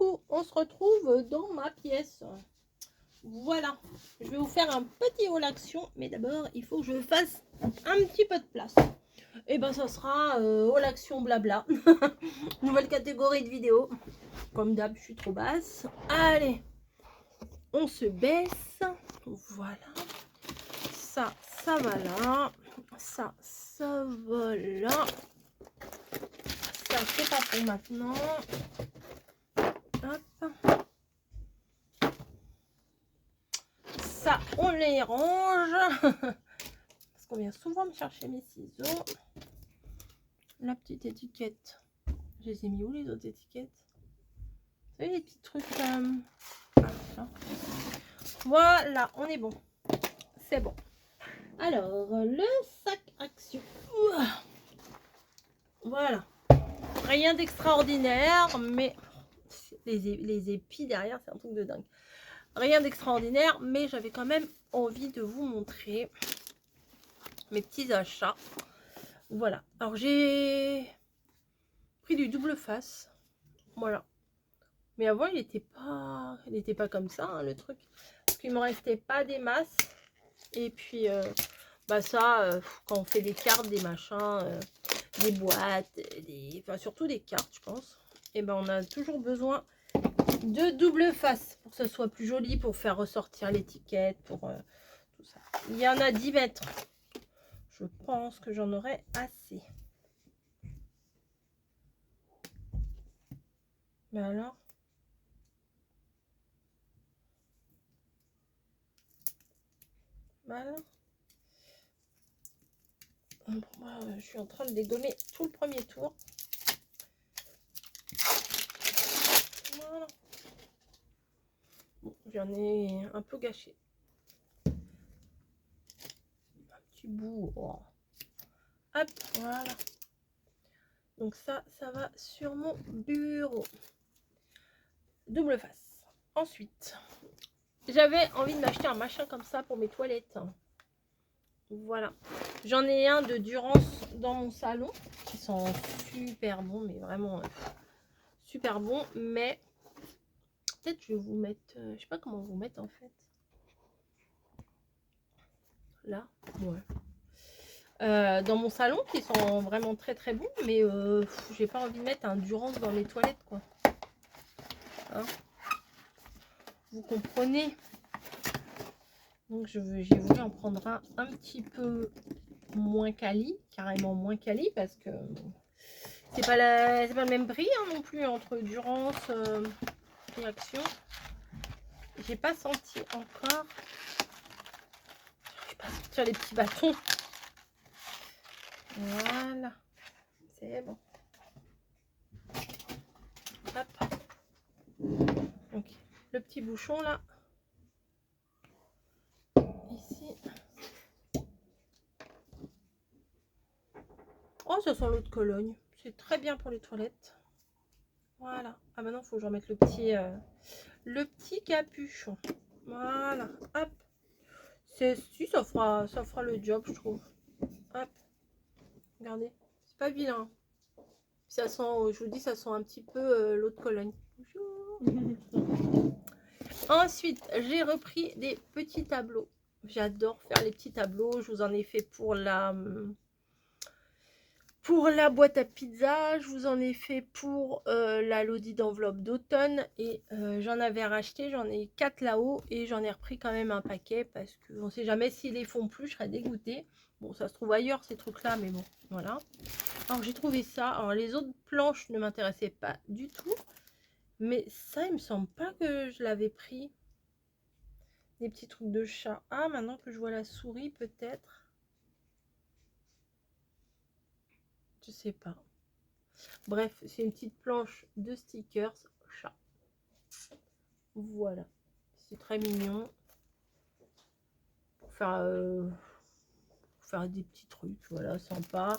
coucou, on se retrouve dans ma pièce. Voilà, je vais vous faire un petit haul action, mais d'abord il faut que je fasse un petit peu de place. Et ben ça sera haul action blabla. Nouvelle catégorie de vidéo. Comme d'hab, je suis trop basse. Allez, on se baisse. Voilà. Ça va là. Ça va là. Ça c'est pas pour maintenant. Hop. Ça, on les range. Parce qu'on vient souvent me chercher mes ciseaux. La petite étiquette. Je les ai mis où les autres étiquettes? Vous savez, les petits trucs. Voilà, on est bon. C'est bon. Alors, le sac action. Voilà. Rien d'extraordinaire, mais les épis derrière, c'est un truc de dingue. Rien d'extraordinaire, mais j'avais quand même envie de vous montrer mes petits achats. Voilà. Alors, j'ai pris du double face. Voilà. Mais avant, il n'était pas comme ça, hein, le truc. Parce qu'il ne me restait pas des masses. Et puis, quand on fait des cartes, des machins, des boîtes, enfin, surtout des cartes, je pense. Et ben, on a toujours besoin de double face pour que ce soit plus joli, pour faire ressortir l'étiquette, pour tout ça. Il y en a 10 mètres. Je pense que j'en aurai assez. Mais alors, voilà. Moi, je suis en train de dégommer tout le premier tour. Voilà. Bon, j'en ai un peu gâché. Un petit bout. Oh. Hop, voilà. Donc ça va sur mon bureau. Double face. Ensuite, j'avais envie de m'acheter un machin comme ça pour mes toilettes. Voilà. J'en ai un de Durance dans mon salon qui sont super bons, mais vraiment super bons. Mais peut-être je vais vous mettre, je sais pas comment vous mettre en fait. Là, ouais. Dans mon salon qui sont vraiment très très bons, mais j'ai pas envie de mettre un Durance dans les toilettes quoi. Hein, vous comprenez? Donc j'ai voulu en prendre un petit peu moins quali, carrément moins quali, parce que c'est pas le même prix hein, non plus entre Durance et Action. J'ai pas senti encore. Je vais pas sortir les petits bâtons. Voilà, c'est bon. Hop. Donc le petit bouchon là. Ici. Oh, ça sent l'eau de Cologne. C'est très bien pour les toilettes. Voilà. Ah maintenant, il faut que je remette le petit capuchon. Voilà. Hop. Si, ça fera le job, je trouve. Hop. Regardez. C'est pas vilain. Ça sent, je vous dis, ça sent un petit peu l'eau de Cologne. Bonjour. Ensuite, j'ai repris des petits tableaux. J'adore faire les petits tableaux. Je vous en ai fait pour la boîte à pizza. Je vous en ai fait pour la lodi d'enveloppe d'automne. Et j'en avais racheté. J'en ai 4 là-haut. Et j'en ai repris quand même un paquet. Parce qu'on ne sait jamais s'ils les font plus. Je serais dégoûtée. Bon, ça se trouve ailleurs ces trucs-là. Mais bon, voilà. Alors, j'ai trouvé ça. Alors, les autres planches ne m'intéressaient pas du tout. Mais ça, il me semble pas que je l'avais pris. Des petits trucs de chat. Ah, maintenant que je vois la souris, peut-être. Je sais pas. Bref, c'est une petite planche de stickers chat. Voilà. C'est très mignon. Pour faire des petits trucs. Voilà, sympa.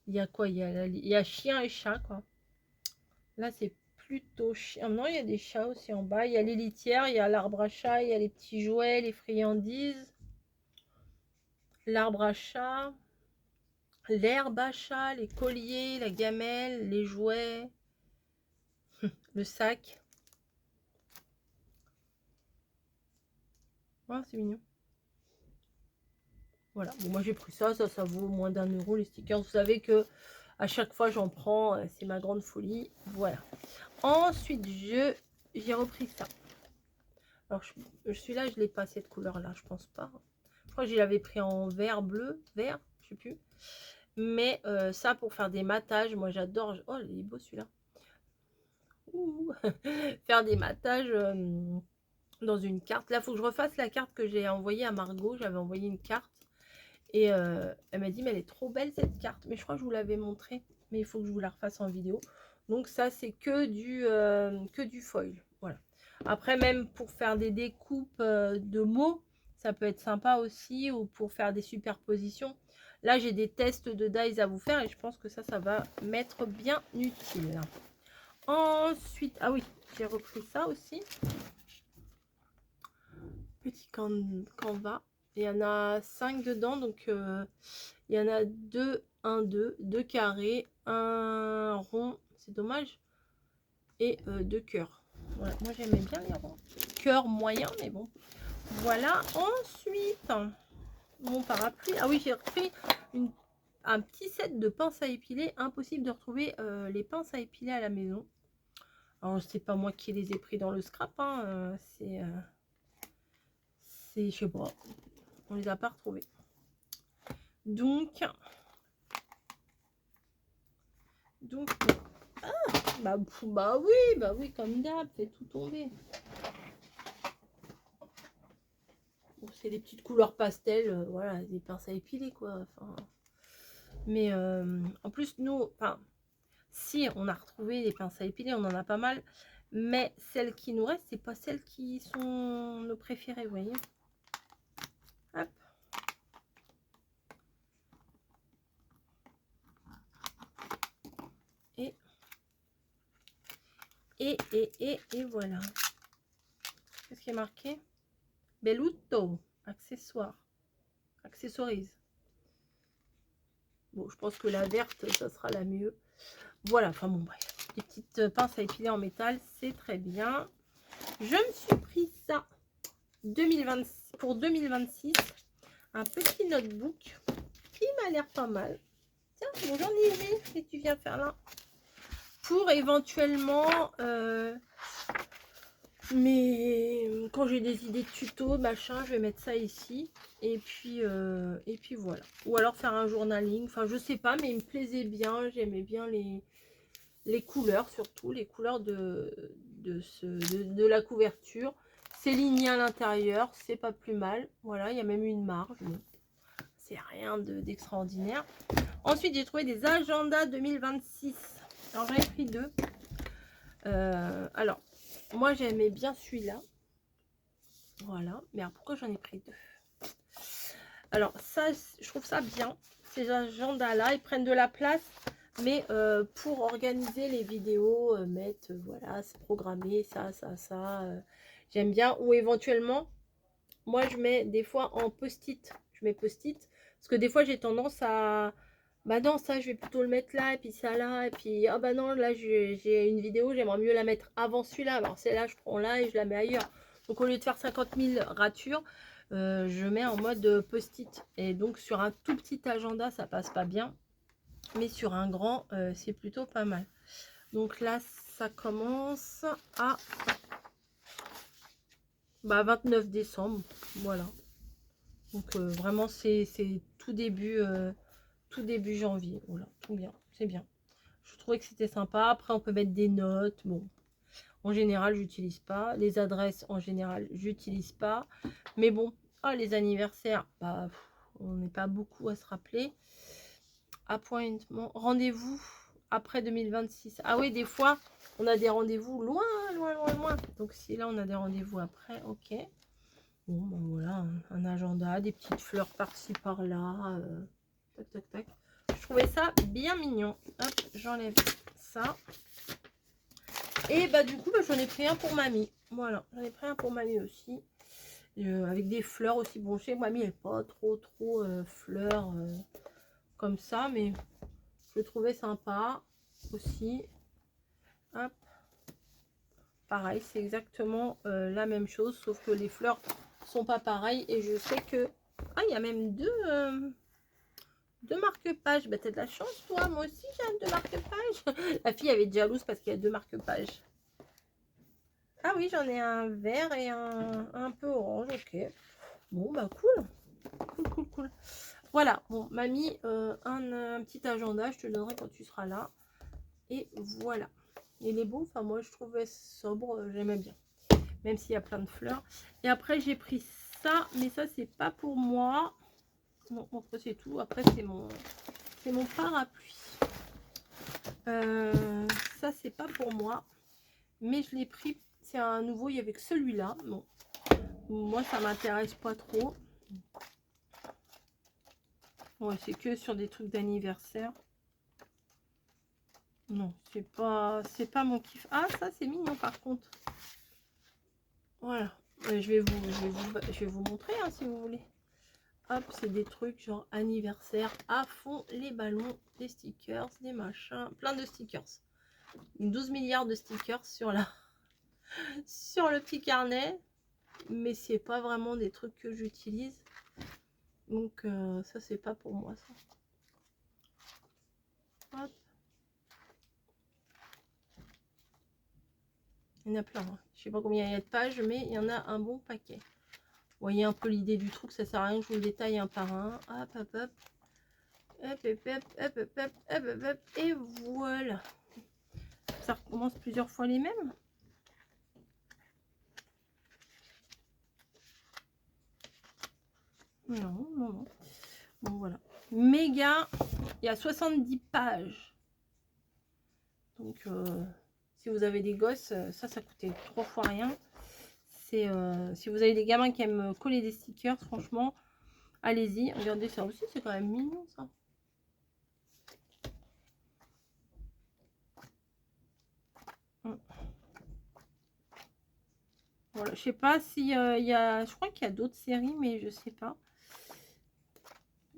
Il y a quoi? Il y a chien et chat, quoi. Là, c'est plutôt chien. Non, il y a des chats aussi en bas. Il y a les litières, il y a l'arbre à chat, il y a les petits jouets, les friandises. L'arbre à chat. L'herbe à chat, les colliers, la gamelle, les jouets, le sac. Voilà, c'est mignon. Voilà, bon, moi j'ai pris ça, ça vaut moins d'1 € les stickers. Vous savez que à chaque fois j'en prends, c'est ma grande folie. Voilà. Ensuite, j'ai repris ça. Alors, celui-là, je l'ai pas cette couleur-là, je pense pas. Je crois que je l'avais pris en vert, bleu, vert, je sais plus. Mais ça, pour faire des matages, moi j'adore. Oh, il est beau celui-là. Faire des matages dans une carte. Là, il faut que je refasse la carte que j'ai envoyée à Margot. J'avais envoyé une carte. Et elle m'a dit, mais elle est trop belle cette carte. Mais je crois que je vous l'avais montrée. Mais il faut que je vous la refasse en vidéo. Donc ça, c'est que du foil. Voilà. Après, même pour faire des découpes de mots, ça peut être sympa aussi. Ou pour faire des superpositions. Là, j'ai des tests de dies à vous faire. Et je pense que ça va m'être bien utile. Ensuite, ah oui, j'ai repris ça aussi. Petit canevas. Il y en a 5 dedans. Donc, il y en a 2, 2 carrés, un rond, c'est dommage, et 2 cœurs. Voilà, moi j'aimais bien les ronds. Cœur moyen, mais bon. Voilà, ensuite, mon parapluie. Ah oui, j'ai repris un petit set de pinces à épiler. Impossible de retrouver les pinces à épiler à la maison. Alors, c'est pas moi qui les ai pris dans le scrap, hein, c'est, je sais pas, on les a pas retrouvés. Donc, bah oui, comme d'hab, fait tout tomber. Bon, c'est des petites couleurs pastel, voilà, des pinces à épiler, quoi. Enfin, mais en plus, nous, enfin, si on a retrouvé des pinces à épiler, on en a pas mal. Mais celles qui nous restent, c'est pas celles qui sont nos préférées, vous voyez. Hop. Et voilà. Qu'est-ce qui est marqué? Belluto, accessoire. Accessorise. Bon, je pense que la verte, ça sera la mieux. Voilà, enfin bon, bref. Des petites pinces à épiler en métal, c'est très bien. Je me suis pris ça 2026, pour 2026. Un petit notebook qui m'a l'air pas mal. Tiens, bonjour Nili, qu'est-ce que tu viens faire là? Pour éventuellement... mais quand j'ai des idées de tuto, machin, je vais mettre ça ici. Et puis voilà. Ou alors faire un journaling. Enfin, je sais pas, mais il me plaisait bien. J'aimais bien les couleurs, surtout les couleurs de la couverture. C'est ligné à l'intérieur, c'est pas plus mal. Voilà, il y a même une marge. Bon, c'est rien d'extraordinaire. Ensuite, j'ai trouvé des agendas 2026. Alors, j'en ai pris 2. Alors, moi, j'aimais bien celui-là. Voilà. Mais alors, pourquoi j'en ai pris 2? Alors, ça, je trouve ça bien. Ces agendas-là, ils prennent de la place. Mais pour organiser les vidéos, mettre, voilà, c'est programmé, ça. J'aime bien. Ou éventuellement, moi, je mets des fois en post-it. Je mets post-it. Parce que des fois, j'ai tendance à... Bah non, ça, je vais plutôt le mettre là, et puis ça là, et puis... Ah bah non, là, j'ai une vidéo, j'aimerais mieux la mettre avant celui-là. Alors, celle-là, je prends là et je la mets ailleurs. Donc, au lieu de faire 50 000 ratures, je mets en mode post-it. Et donc, sur un tout petit agenda, ça passe pas bien. Mais sur un grand, c'est plutôt pas mal. Donc là, ça commence à 29 décembre. Voilà. Donc vraiment, c'est tout début janvier. Voilà, tout bien. C'est bien. Je trouvais que c'était sympa. Après, on peut mettre des notes. Bon, en général, j'utilise pas. Les adresses, en général, j'utilise pas. Mais bon, les anniversaires, bah, on n'est pas beaucoup à se rappeler. Appointement, rendez-vous après 2026. Ah oui, des fois, on a des rendez-vous loin. Donc si là, on a des rendez-vous après, ok. Bon, ben voilà, un agenda, des petites fleurs par-ci, par-là. Tac. Je trouvais ça bien mignon. Hop, j'enlève ça. Et bah du coup, j'en ai pris un pour mamie. Voilà, j'en ai pris un pour mamie aussi. Avec des fleurs aussi. Bon, je sais que mamie n'est pas trop fleurs comme ça, mais je le trouvais sympa aussi. Hop. Pareil, c'est exactement la même chose, sauf que les fleurs sont pas pareils. Et je sais que... Ah, il y a même deux marque-pages. Bah, t'as de la chance, toi. Moi aussi, j'ai deux marque-pages. La fille avait été jalouse parce qu'il y a deux marque-pages. Ah oui, j'en ai un vert et un peu orange. Ok. Bon, bah, cool. Cool, cool, cool. Voilà. Bon, mamie, un petit agenda. Je te le donnerai quand tu seras là. Et voilà. Il est beau. Enfin, moi, je trouvais sobre. J'aimais bien. Même s'il y a plein de fleurs. Et après, j'ai pris ça. Mais ça, c'est pas pour moi. Bon, après, c'est tout. Après, c'est mon parapluie. Ça, c'est pas pour moi. Mais je l'ai pris. C'est un nouveau. Il y avait que celui-là. Bon. Moi, ça m'intéresse pas trop. Ouais, c'est que sur des trucs d'anniversaire. Non, c'est pas mon kiff. Ah, ça, c'est mignon, par contre. Voilà. Je vais vous montrer, hein, si vous voulez. Hop, c'est des trucs genre anniversaire à fond, les ballons, des stickers, des machins, plein de stickers. 12 milliards de stickers sur sur le petit carnet, mais c'est pas vraiment des trucs que j'utilise. Donc ça, c'est pas pour moi, ça. Hop. Il y en a plein, hein. Je sais pas combien il y a de pages, mais il y en a un bon paquet. Vous voyez un peu l'idée du truc, ça sert à rien que je vous le détaille un par un. Hop, hop, hop. Hop, hop, hop, hop, hop, hop, hop, hop, et voilà. Ça recommence plusieurs fois les mêmes. Non, non, non. Bon, voilà. Méga. Il y a 70 pages. Donc, si vous avez des gosses, ça coûtait 3 fois rien. C'est si vous avez des gamins qui aiment coller des stickers, franchement, allez-y. Regardez ça aussi, c'est quand même mignon, ça. Voilà, je sais pas si il y a, je crois qu'il y a d'autres séries, mais je sais pas.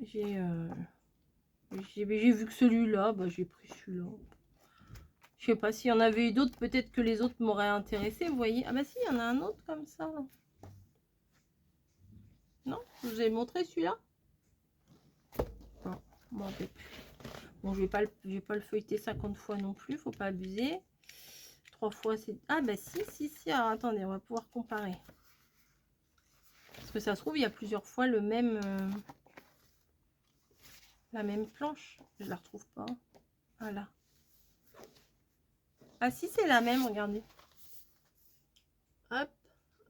J'ai vu que celui-là, bah, j'ai pris celui-là. Je sais pas s'il y en avait eu d'autres, peut-être que les autres m'auraient intéressé, vous voyez. Ah bah si, il y en a un autre comme ça. Non, je vous ai montré celui-là. Non, bon, bon, je vais pas le feuilleter 50 fois non plus, faut pas abuser. 3 fois, c'est... Ah bah si. Alors attendez, on va pouvoir comparer. Parce que ça se trouve, il y a plusieurs fois le même... la même planche. Je la retrouve pas. Voilà. Ah si, c'est la même, regardez. Hop,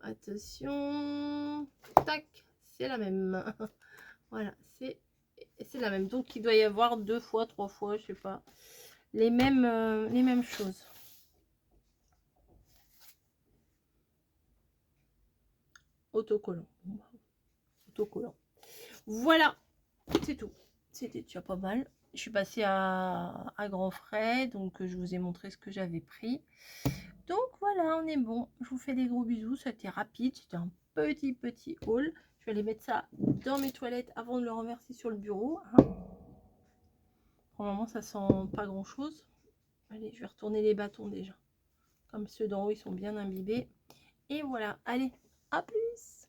attention. Tac, c'est la même. Voilà, c'est la même. Donc il doit y avoir 2 fois, 3 fois, je sais pas. Les mêmes choses. Autocollant. Autocollant. Voilà, c'est tout. C'était déjà pas mal. Je suis passée à grands frais, donc je vous ai montré ce que j'avais pris. Donc voilà, on est bon. Je vous fais des gros bisous. C'était rapide, c'était un petit haul. Je vais aller mettre ça dans mes toilettes avant de le renverser sur le bureau. Pour le moment, ça sent pas grand chose. Allez, je vais retourner les bâtons déjà. Comme ceux d'en haut, ils sont bien imbibés. Et voilà, allez, à plus!